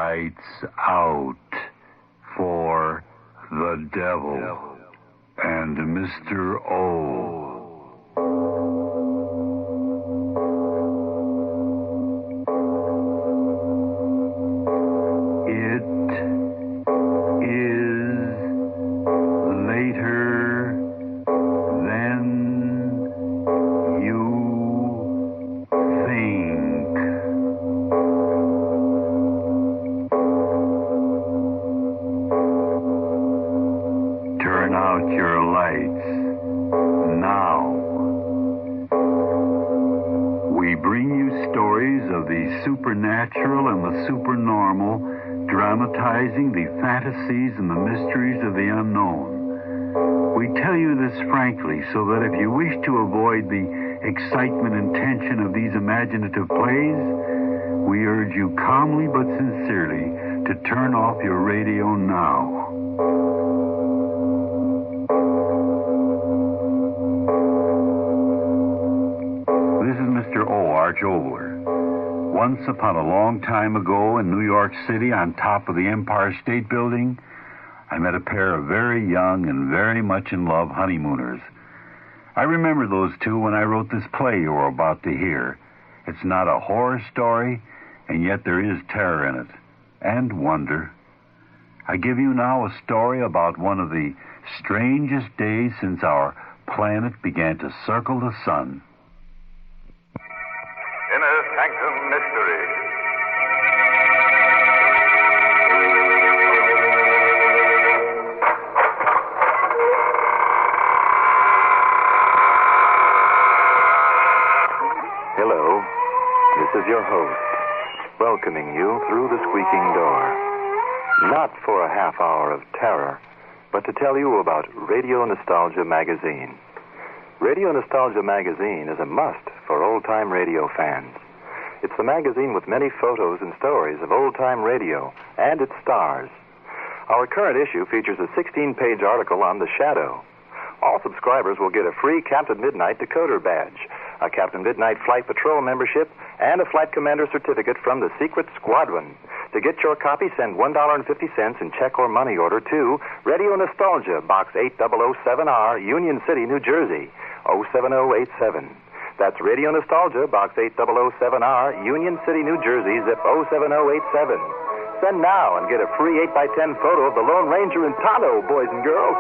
Lights out for the devil and Mr. O. Supernatural and the supernormal, dramatizing the fantasies and the mysteries of the unknown. We tell you this frankly so that if you wish to avoid the excitement and tension of these imaginative plays, we urge you calmly but sincerely to turn off your radio now. This is Mr. O. Arch Obler. Once upon a long time ago in New York City, on top of the Empire State Building, I met a pair of very young and very much in love honeymooners. I remember those two when I wrote this play you are about to hear. It's not a horror story, and yet there is terror in it, and wonder. I give you now a story about one of the strangest days since our planet began to circle the sun. Inner Sanctum Mystery. Hello, this is your host, welcoming you through the squeaking door. Not for a half hour of terror, but to tell you about Radio Nostalgia Magazine. Radio Nostalgia Magazine is a must for old-time radio fans. It's the magazine with many photos and stories of old-time radio and its stars. Our current issue features a 16-page article on The Shadow. All subscribers will get a free Captain Midnight decoder badge, a Captain Midnight Flight Patrol membership, and a Flight Commander certificate from the Secret Squadron. To get your copy, send $1.50 in check or money order to Radio Nostalgia, Box 8007R, Union City, New Jersey, 07087. That's Radio Nostalgia, Box 8007R, Union City, New Jersey, zip 07087. Send now and get a free 8x10 photo of the Lone Ranger and Tonto, boys and girls.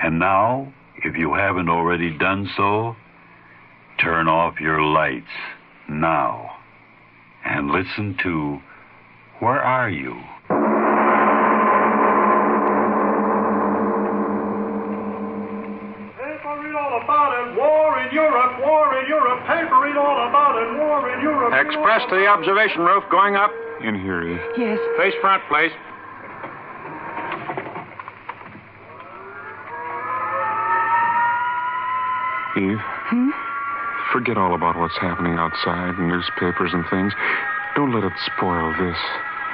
And now, if you haven't already done so, turn off your lights now and listen to Where Are You? Paper, read all about it. War in Europe, war in Europe. Paper, read all about it. War in Europe. Express to the observation roof, going up. In here, Eve. Yes. Face front, please. Eve? Forget all about what's happening outside, newspapers and things. Don't let it spoil this.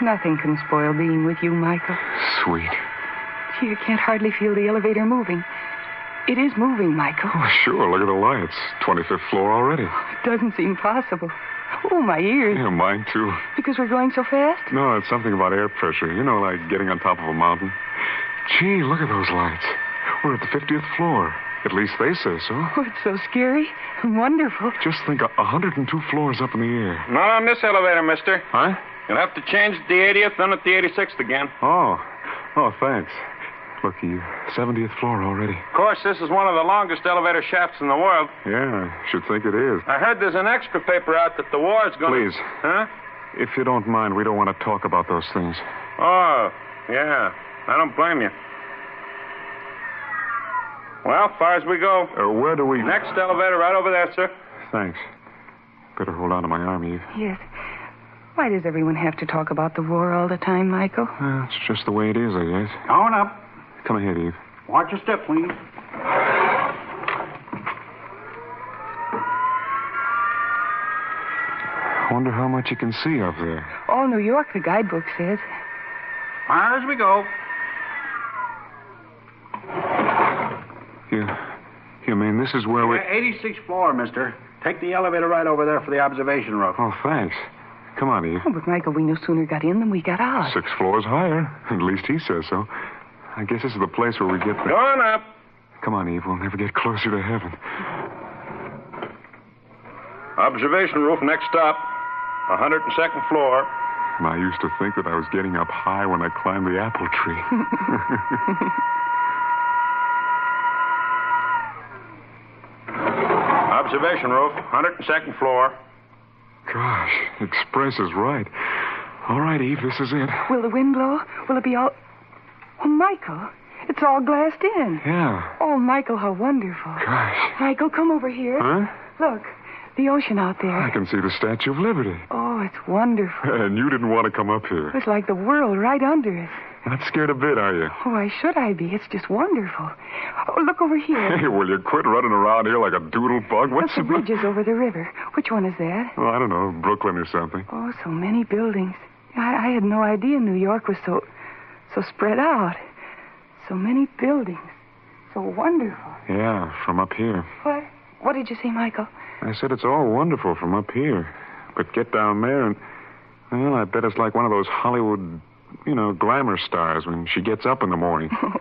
Nothing can spoil being with you, Michael. Sweet. Gee, you can't hardly feel the elevator moving. It is moving, Michael. Oh, sure. Look at the lights. 25th floor already. It doesn't seem possible. Oh, my ears. Yeah, mine too. Because we're going so fast? No, it's something about air pressure. You know, like getting on top of a mountain. Gee, look at those lights. We're at the 50th floor. At least they say so. Oh, it's so scary and wonderful. Just think, 102 floors up in the air. Not on this elevator, mister. Huh? You'll have to change at the 80th, then at the 86th again. Oh, thanks. Look, you 70th floor already. Of course, this is one of the longest elevator shafts in the world. Yeah, I should think it is. I heard there's an extra paper out that the war's going to... Please. Huh? If you don't mind, we don't want to talk about those things. Oh, yeah. I don't blame you. Well, as far as we go. Where do we... Next elevator right over there, sir. Thanks. Better hold on to my arm, Eve. Yes. Why does everyone have to talk about the war all the time, Michael? It's just the way it is, I guess. On up. Come ahead, Eve. Watch your step, please. Wonder how much you can see up there. All New York, the guidebook says. Far as we go. You mean this is where we... 86th floor, mister. Take the elevator right over there for the observation roof. Oh, thanks. Come on, Eve. Oh, but, Michael, we no sooner got in than we got out. 6 floors higher. At least he says so. I guess this is the place where we get the... Go on up. Come on, Eve. We'll never get closer to heaven. Observation roof, next stop. 102nd floor. I used to think that I was getting up high when I climbed the apple tree. Observation roof, 102nd floor. Gosh, Express is right. All right, Eve, this is it. Will the wind blow? Will it be all... Oh, Michael, it's all glassed in. Yeah. Oh, Michael, how wonderful. Gosh. Michael, come over here. Huh? Look, the ocean out there. I can see the Statue of Liberty. Oh, it's wonderful. And you didn't want to come up here. It's like the world right under us. Not scared a bit, are you? Oh, why should I be? It's just wonderful. Oh, look over here. Hey, will you quit running around here like a doodle bug? What's That's the bridges over the river. Which one is that? Oh, I don't know, Brooklyn or something. Oh, so many buildings. I had no idea New York was so spread out. So many buildings. So wonderful. Yeah, from up here. What? What did you say, Michael? I said it's all wonderful from up here. But get down there and, well, I bet it's like one of those Hollywood, glamour stars when she gets up in the morning. Oh,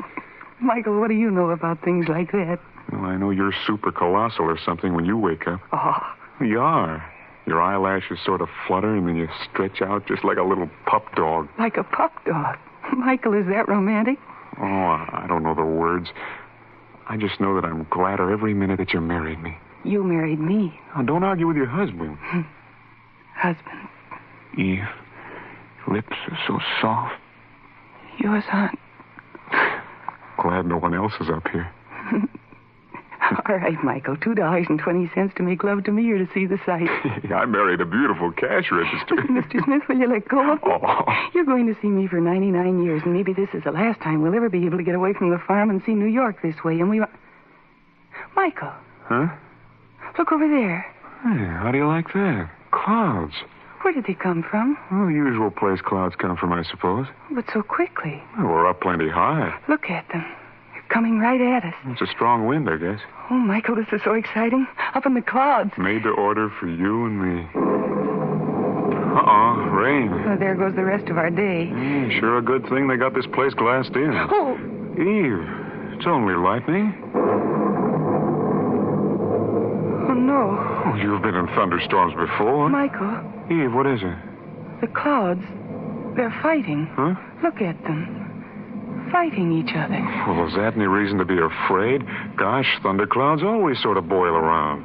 Michael, what do you know about things like that? Well, I know you're super colossal or something when you wake up. Oh. You are. Your eyelashes sort of flutter and then you stretch out just like a little pup dog. Like a pup dog? Michael, is that romantic? Oh, I don't know the words. I just know that I'm gladder every minute that you married me. You married me. Oh, don't argue with your husband. Husband. Eve, lips are so soft. Yours aren't. Glad no one else is up here. All right, Michael. $2.20 to make love to me or to see the sight. I married a beautiful cash register. Mr. Smith, will you let go of me? Oh. You're going to see me for 99 years, and maybe this is the last time we'll ever be able to get away from the farm and see New York this way, and we... Michael. Huh? Look over there. Hey, how do you like that? Clouds. Where did they come from? Well, the usual place clouds come from, I suppose. But so quickly. Well, we're up plenty high. Look at them. They're coming right at us. It's a strong wind, I guess. Oh, Michael, this is so exciting. Up in the clouds. Made to order for you and me. Uh-oh, rain. Oh, there goes the rest of our day. Sure a good thing they got this place glassed in. Oh. Eve, it's only lightning. Oh, no. Oh, you've been in thunderstorms before. Michael. Eve, what is it? The clouds. They're fighting. Huh? Look at them. Fighting each other. Well, is that any reason to be afraid? Gosh, thunderclouds always sort of boil around.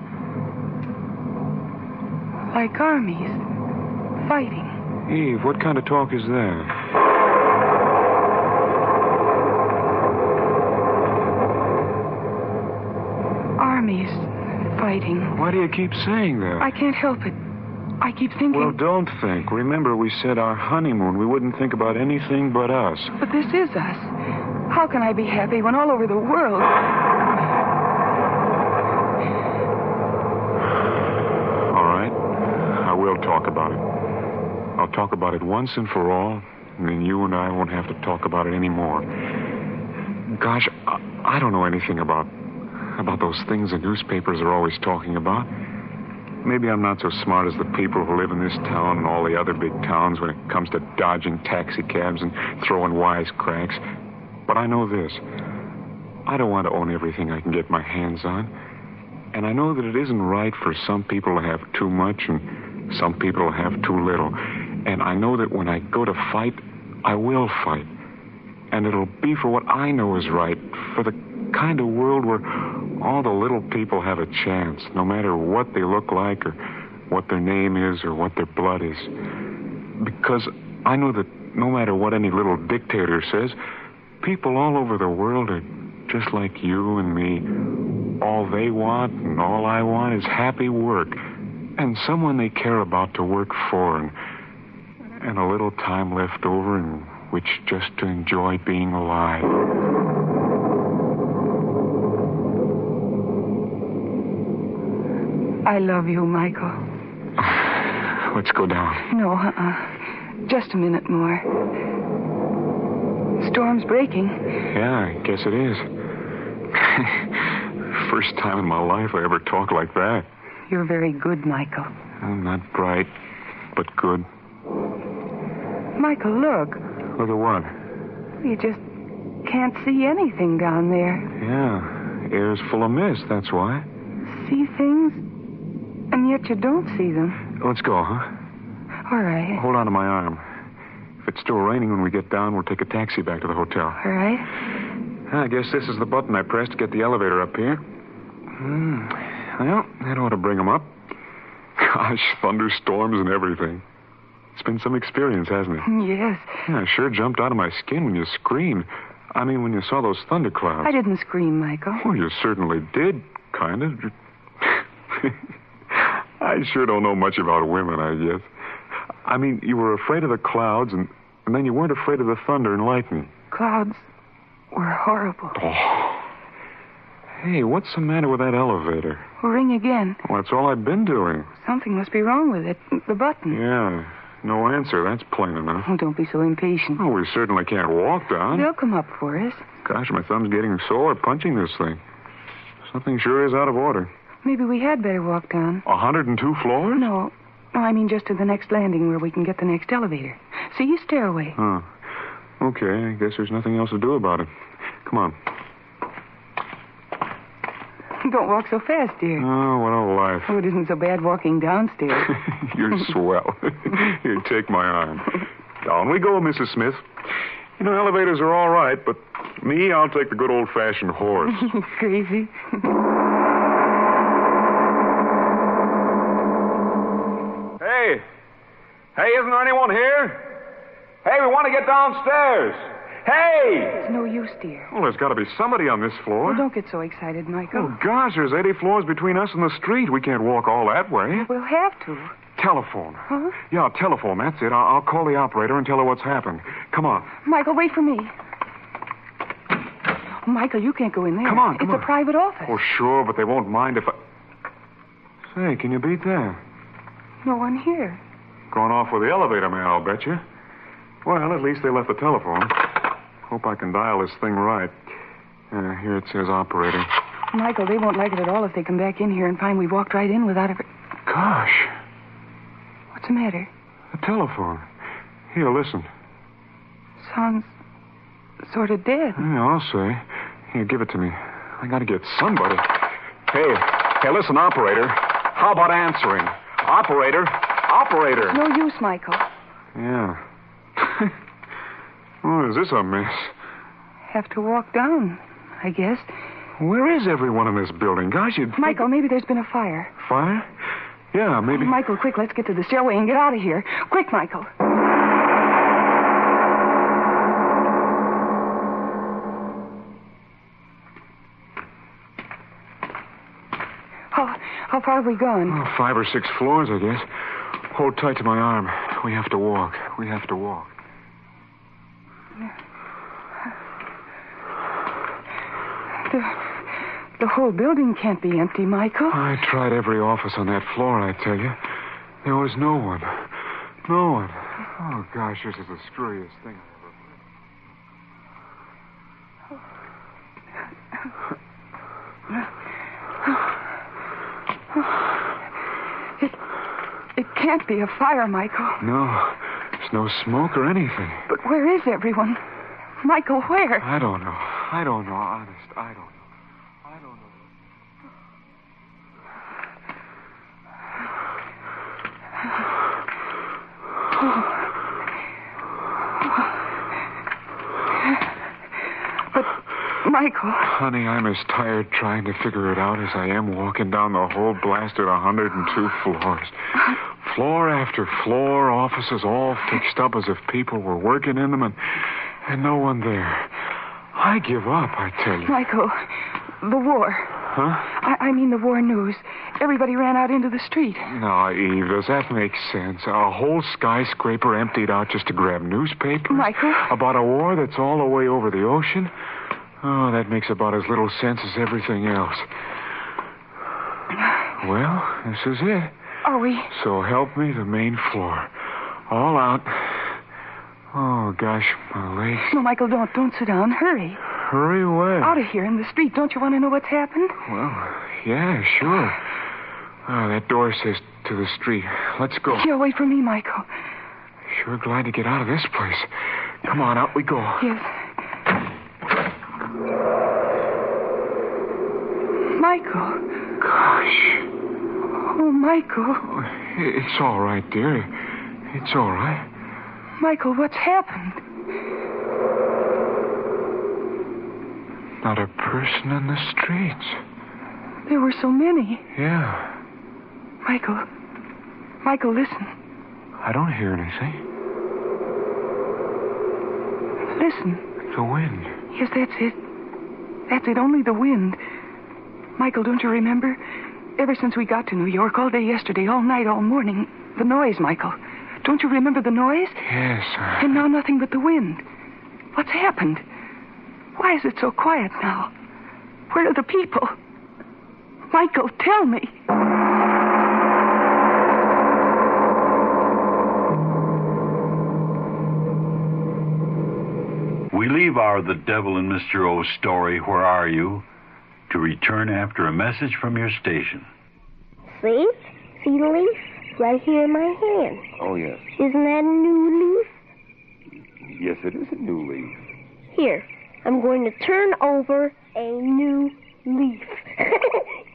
Like armies. Fighting. Eve, what kind of talk is that? Armies. Fighting. Why do you keep saying that? I can't help it. I keep thinking... Well, don't think. Remember, we said our honeymoon, we wouldn't think about anything but us. But this is us. How can I be happy when all over the world... All right. I will talk about it. I'll talk about it once and for all, and then you and I won't have to talk about it anymore. Gosh, I don't know anything about those things the newspapers are always talking about. Maybe I'm not so smart as the people who live in this town and all the other big towns when it comes to dodging taxi cabs and throwing wisecracks. But I know this. I don't want to own everything I can get my hands on. And I know that it isn't right for some people to have too much and some people to have too little. And I know that when I go to fight, I will fight. And it'll be for what I know is right, for the kind of world where all the little people have a chance, no matter what they look like or what their name is or what their blood is. Because I know that no matter what any little dictator says, people all over the world are just like you and me. All they want and all I want is happy work and someone they care about to work for and a little time left over in which just to enjoy being alive. I love you, Michael. Let's go down. No, just a minute more. Storm's breaking. Yeah, I guess it is. First time in my life I ever talked like that. You're very good, Michael. I'm not bright, but good. Michael, look. Look at what? You just can't see anything down there. Yeah, air's full of mist, that's why. See things, and yet you don't see them. Let's go, huh? All right. Hold on to my arm. If it's still raining when we get down, we'll take a taxi back to the hotel. All right. I guess this is the button I pressed to get the elevator up here. Well, that ought to bring them up. Gosh, thunderstorms and everything. It's been some experience, hasn't it? Yes. Yeah, I sure jumped out of my skin when you screamed. I mean, when you saw those thunderclouds. I didn't scream, Michael. Oh, you certainly did, kind of. I sure don't know much about women, I guess. I mean, you were afraid of the clouds, and then you weren't afraid of the thunder and lightning. Clouds were horrible. Oh. Hey, what's the matter with that elevator? Ring again. Well, that's all I've been doing. Something must be wrong with it. The button. Yeah, no answer. That's plain enough. Oh, don't be so impatient. Oh, we certainly can't walk down. They'll come up for us. Gosh, my thumb's getting sore punching this thing. Something sure is out of order. Maybe we had better walk down. 102 floors? No, I mean just to the next landing where we can get the next elevator. See your stairway. Huh. Okay, I guess there's nothing else to do about it. Come on. Don't walk so fast, dear. Oh, what a life. Oh, it isn't so bad walking downstairs. You're swell. Here, take my arm. Down we go, Mrs. Smith. You know, elevators are all right, but me, I'll take the good old-fashioned horse. Crazy. Hey, isn't there anyone here? Hey, we want to get downstairs. Hey! It's no use, dear. Well, there's got to be somebody on this floor. Well, don't get so excited, Michael. Oh, gosh, there's 80 floors between us and the street. We can't walk all that way. We'll have to. Telephone. Huh? Yeah, telephone. That's it. I'll call the operator and tell her what's happened. Come on. Michael, wait for me. Michael, you can't go in there. Come on. It's a private office. Oh, sure, but they won't mind if I... Say, can you beat that? No one here. Gone off with the elevator man, I'll bet you. Well, at least they left the telephone. Hope I can dial this thing right. Here it says operator. Michael, they won't like it at all if they come back in here and find we walked right in without ever... Gosh. What's the matter? The telephone. Here, listen. Sounds sort of dead. Yeah, I'll say. Here, give it to me. I gotta get somebody. Hey, listen, operator. How about answering? Operator. No use, Michael. Yeah. Oh, is this a mess? Have to walk down, I guess. Where is everyone in this building? Gosh, you'd think... Michael, maybe there's been a fire. Fire? Yeah, maybe... Michael, quick, let's get to the stairway and get out of here. Quick, Michael. How far have we gone? Oh, 5 or 6 floors, I guess. Hold tight to my arm. We have to walk. The whole building can't be empty, Michael. I tried every office on that floor, I tell you. There was no one. No one. Oh, gosh, this is the screwiest thing It can't be a fire, Michael. No, there's no smoke or anything. But where is everyone? Michael, where? I don't know. Honest, I don't know. But, Michael... Honey, I'm as tired trying to figure it out as I am walking down the whole blasted 102 floors. Floor after floor, offices all fixed up as if people were working in them, and no one there. I give up, I tell you. Michael, the war. Huh? I mean the war news. Everybody ran out into the street. No, Eve, does that make sense? A whole skyscraper emptied out just to grab newspapers? Michael? About a war that's all the way over the ocean? Oh, that makes about as little sense as everything else. Well, this is it. Are we? So help me, the main floor. All out. Oh, gosh, my legs. No, Michael, don't sit down. Hurry. Hurry away. Out of here in the street. Don't you want to know what's happened? Well, yeah, sure. Oh, that door says to the street. Let's go. Here, wait for me, Michael. sure glad to get out of this place. Come on, out we go. Yes. Michael. Gosh. Oh, Michael. It's all right, dear. It's all right. Michael, what's happened? Not a person in the streets. There were so many. Yeah. Michael, listen. I don't hear anything. Listen. The wind. Yes, that's it. That's it, only the wind. Michael, don't you remember? Ever since we got to New York, all day yesterday, all night, all morning, the noise, Michael. Don't you remember the noise? Yes, And now nothing but the wind. What's happened? Why is it so quiet now? Where are the people? Michael, tell me. We leave our The Devil and Mr. O story, Where Are You?, to return after a message from your station. See? See the leaf? Right here in my hand. Oh, yes. Isn't that a new leaf? Yes, it is a new leaf. Here, I'm going to turn over a new leaf.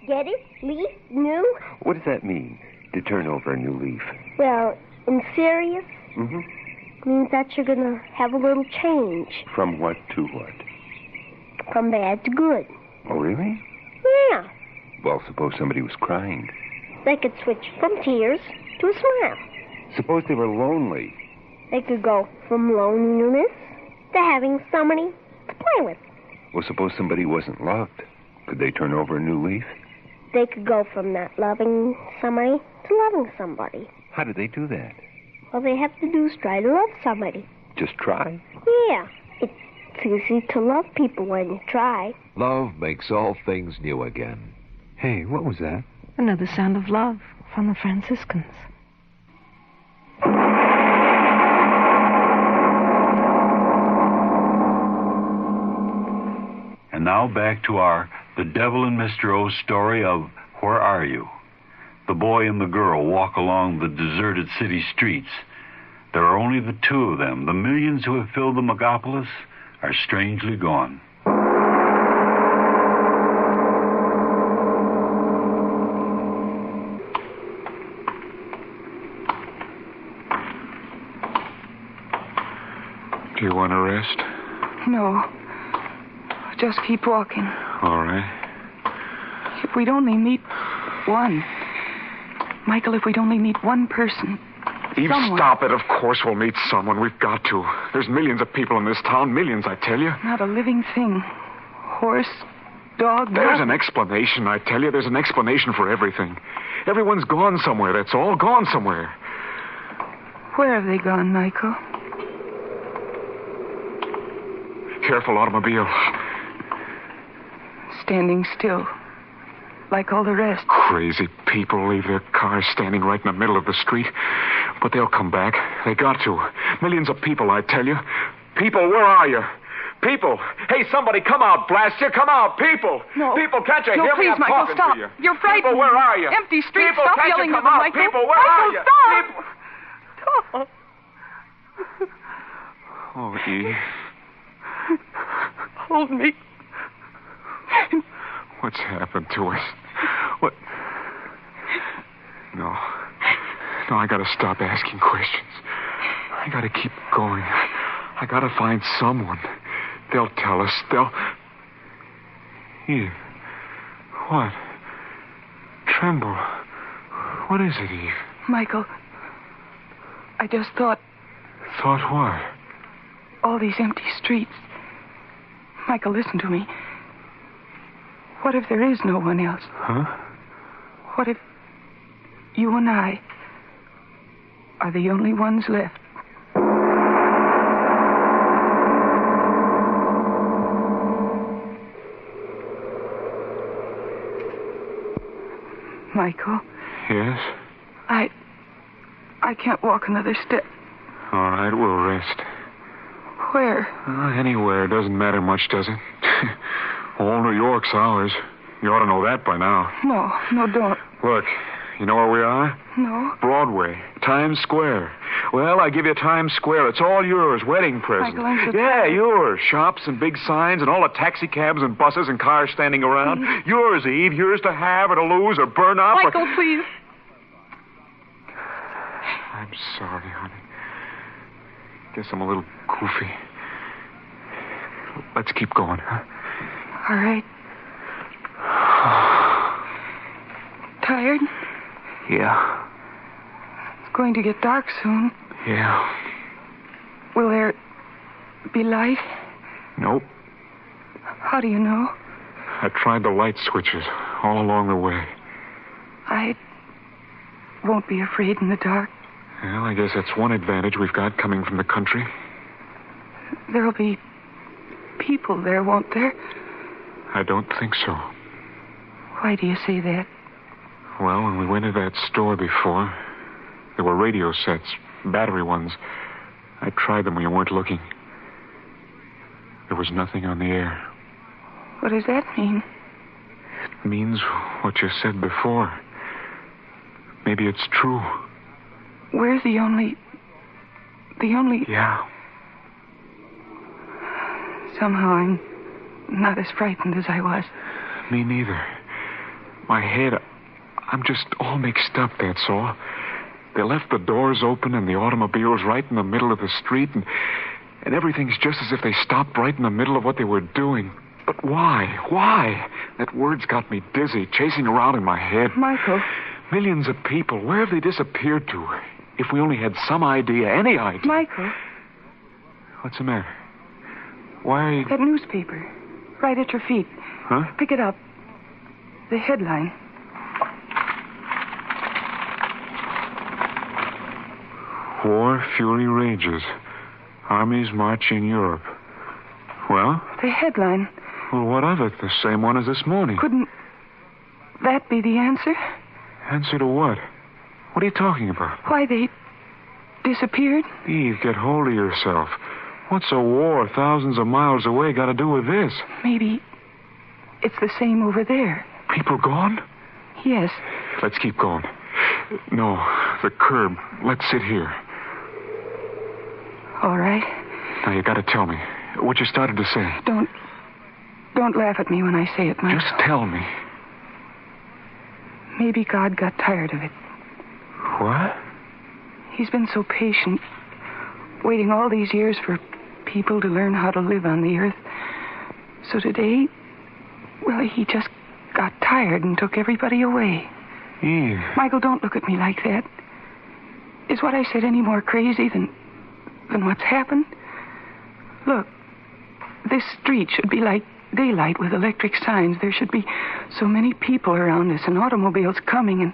Get it? Leaf? New? What does that mean, to turn over a new leaf? Well, in serious, Mm-hmm. means that you're going to have a little change. From what to what? From bad to good. Oh, really? Yeah. Well, suppose somebody was crying. They could switch from tears to a smile. Suppose they were lonely. They could go from loneliness to having somebody to play with. Well, suppose somebody wasn't loved. Could they turn over a new leaf? They could go from not loving somebody to loving somebody. How do they do that? All they have to do is try to love somebody. Just try? Yeah. It's easy to love people when you try. Love makes all things new again. Hey, what was that? Another sound of love from the Franciscans. And now back to our The Devil and Mr. O story of Where Are You? The boy and the girl walk along the deserted city streets. There are only the two of them. The millions who have filled the megapolis are strangely gone. Do you want to rest? No. Just keep walking. All right. If we'd only meet one. Michael, if we'd only meet one person. Eve, Someone. stop it. Of course we'll meet someone. We've got to. There's millions of people in this town. Millions, I tell you. Not a living thing. Horse, dog, There's nothing. an explanation, I tell you. There's an explanation for everything. Everyone's gone somewhere, that's all. Gone somewhere. Where have they gone, Michael? Careful, automobile. Standing still. Like all the rest. Crazy people leave their cars standing right in the middle of the street. But they'll come back. They got to. Millions of people, I tell you. People, where are you? People. Hey, somebody, come out, blast you. Come out, people. No. People, can't you No, hear me? please, I'm Michael, talking stop. to you. You're frightened. People, where are you? Empty streets. People, Stop can't yelling you at come them, out? Michael. People, where Michael, are you? stop. People. Stop. Oh, Eve. Hold me. What's happened to us? What? No, I gotta stop asking questions. I gotta keep going. I gotta find someone. They'll tell us. Eve. What? Tremble. What is it, Eve? Michael, I just thought Thought what? all these empty streets. Michael, listen to me. What if there is no one else? Huh? What if you and I are the only ones left? Michael, Yes? I can't walk another step. All right, we'll rest. Where? Anywhere. Doesn't matter much, does it? All New York's ours. You ought to know that by now. No, don't. Look, you know where we are? No. Broadway, Times Square. Well, I give you Times Square. It's all yours. Wedding present. Michael, I'm so Yeah, tired. yours. Shops and big signs and all the taxi cabs and buses and cars standing around. Please. Yours, Eve. Yours to have or to lose or burn up. Michael, please. I'm sorry, honey. Guess I'm a little goofy. Let's keep going, huh? All right. Tired? Yeah. It's going to get dark soon. Yeah. Will there be light? Nope. How do you know? I tried the light switches all along the way. I won't be afraid in the dark. Well, I guess that's one advantage we've got coming from the country. There'll be people there, won't there? I don't think so. Why do you say that? Well, when we went to that store before, there were radio sets, battery ones. I tried them when you weren't looking. There was nothing on the air. What does that mean? It means what you said before. Maybe it's true. We're the only... Yeah. Somehow I'm not as frightened as I was. Me neither. My head, I'm just all mixed up, that's all. They left the doors open and the automobiles right in the middle of the street, and everything's just as if they stopped right in the middle of what they were doing. But why? Why? That word's got me dizzy, chasing around in my head. Michael. Millions of people. Where have they disappeared to? If we only had some idea, any idea. Michael. What's the matter? Why are you... That newspaper. Right at your feet. Huh? Pick it up. The headline. War fury rages. Armies march in Europe. Well? The headline. Well, what of it? The same one as this morning. Couldn't that be the answer? Answer to what? What are you talking about? Why they disappeared? Eve, get hold of yourself. What's a war thousands of miles away got to do with this? Maybe it's the same over there. People gone? Yes. Let's keep going. No, the curb. Let's sit here. All right. Now, you got to tell me what you started to say. Don't laugh at me when I say it, Michael. Just tell me. Maybe God got tired of it. What? He's been so patient, waiting all these years for people to learn how to live on the earth. So today, well, he just got tired and took everybody away. Eve. Michael, don't look at me like that. Is what I said any more crazy than what's happened? Look, this street should be like daylight with electric signs. There should be so many people around us and automobiles coming and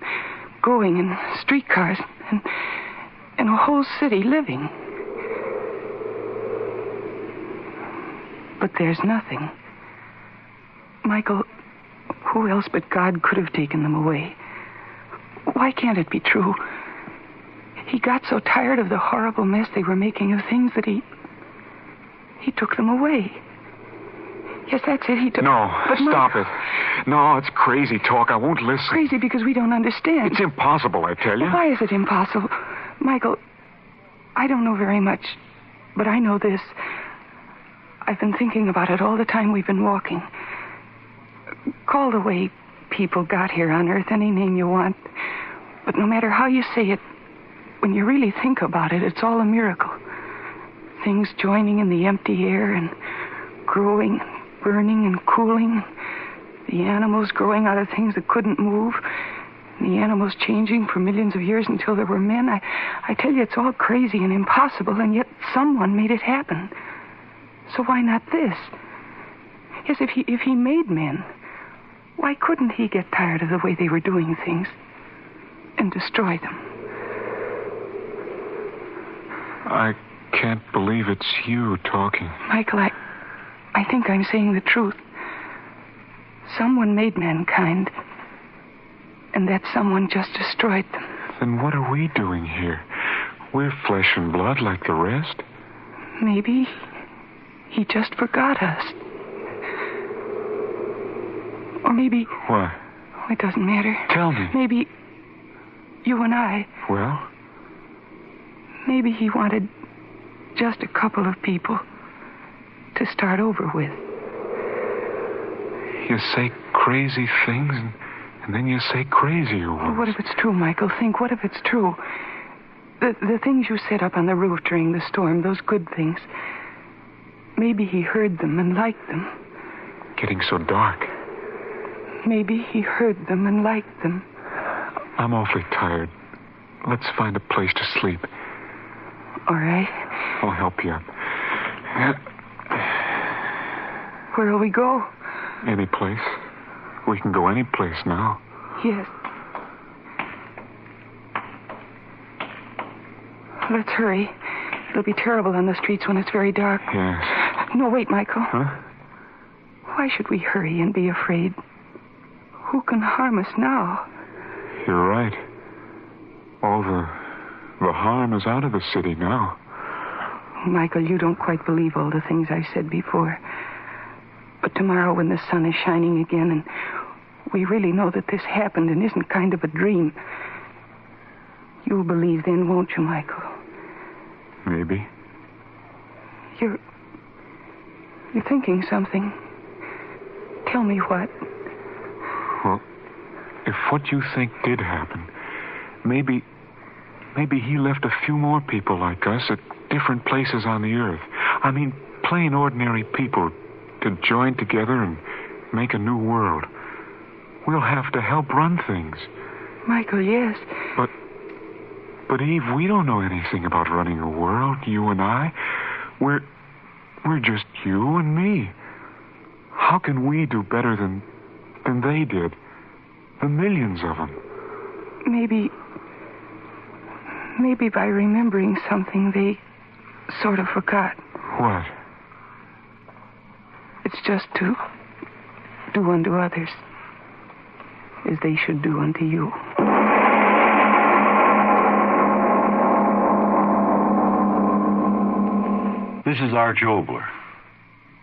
going and streetcars and a whole city living. But there's nothing. Michael, who else but God could have taken them away? Why can't it be true? He got so tired of the horrible mess they were making of things that he took them away. Yes, that's it. He took... No, but stop it. No, it's crazy talk. I won't listen. Crazy because we don't understand. It's impossible, I tell you. Well, why is it impossible? Michael, I don't know very much, but I know this. I've been thinking about it all the time we've been walking. Call the way people got here on Earth any name you want. But no matter how you say it, when you really think about it, it's all a miracle. Things joining in the empty air and growing, burning and cooling. The animals growing out of things that couldn't move. And the animals changing for millions of years until there were men. I tell you, it's all crazy and impossible, and yet someone made it happen. So why not this? Yes, if he made men, why couldn't he get tired of the way they were doing things and destroy them? I can't believe it's you talking. Michael, I think I'm saying the truth. Someone made mankind, and that someone just destroyed them. Then what are we doing here? We're flesh and blood like the rest. Maybe he just forgot us. Or maybe... What? Oh, it doesn't matter. Tell me. Maybe you and I... Well? Maybe he wanted just a couple of people to start over with. You say crazy things, and then you say crazier ones. What if it's true, Michael? Think, what if it's true? The things you said up on the roof during the storm, those good things. Maybe he heard them and liked them. Getting so dark. Maybe he heard them and liked them. I'm awfully tired. Let's find a place to sleep. All right. I'll help you. Where'll we go? Any place. We can go any place now. Yes. Let's hurry. It'll be terrible on the streets when it's very dark. Yes. No, wait, Michael. Huh? Why should we hurry and be afraid? Who can harm us now? You're right. All the harm is out of the city now. Michael, you don't quite believe all the things I said before. But tomorrow when the sun is shining again and we really know that this happened and isn't kind of a dream, you'll believe then, won't you, Michael? Maybe. You're thinking something. Tell me what. Well, if what you think did happen, maybe he left a few more people like us at different places on the earth. I mean, plain, ordinary people to join together and make a new world. We'll have to help run things. Michael, yes. But Eve, we don't know anything about running a world, you and I. We're just you and me. How can we do better than they did? The millions of them. Maybe by remembering something they sort of forgot. What? It's just to do unto others as they should do unto you. This is Arch Obler.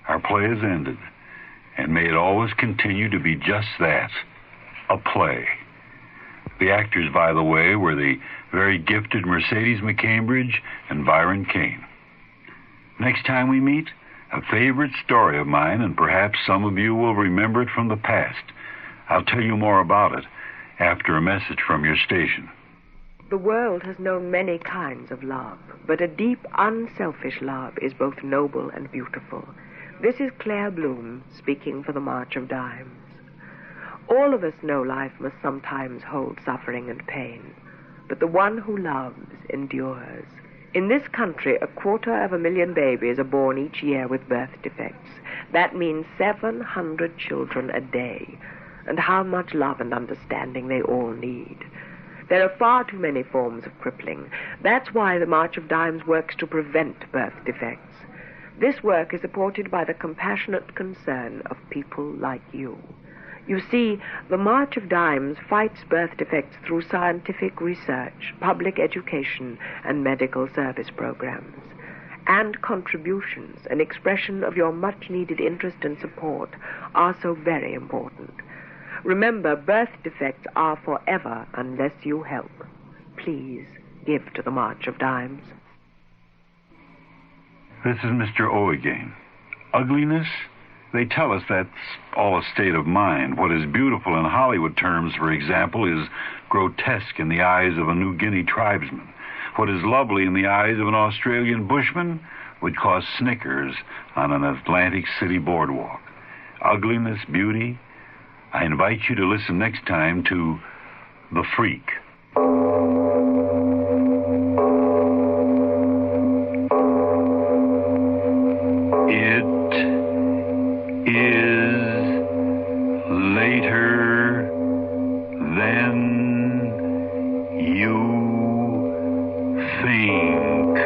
Our play has ended, and may it always continue to be just that, a play. The actors, by the way, were the very gifted Mercedes McCambridge and Byron Kane. Next time we meet, a favorite story of mine, and perhaps some of you will remember it from the past. I'll tell you more about it after a message from your station. The world has known many kinds of love, but a deep, unselfish love is both noble and beautiful. This is Claire Bloom speaking for the March of Dimes. All of us know life must sometimes hold suffering and pain, but the one who loves endures. In this country, 250,000 babies are born each year with birth defects. That means 700 children a day, and how much love and understanding they all need. There are far too many forms of crippling. That's why the March of Dimes works to prevent birth defects. This work is supported by the compassionate concern of people like you. You see, the March of Dimes fights birth defects through scientific research, public education, and medical service programs. And contributions, an expression of your much-needed interest and support, are so very important. Remember, birth defects are forever unless you help. Please give to the March of Dimes. This is Mr. O again. Ugliness? They tell us that's all a state of mind. What is beautiful in Hollywood terms, for example, is grotesque in the eyes of a New Guinea tribesman. What is lovely in the eyes of an Australian bushman would cause snickers on an Atlantic City boardwalk. Ugliness, beauty. I invite you to listen next time to The Freak. Than you think.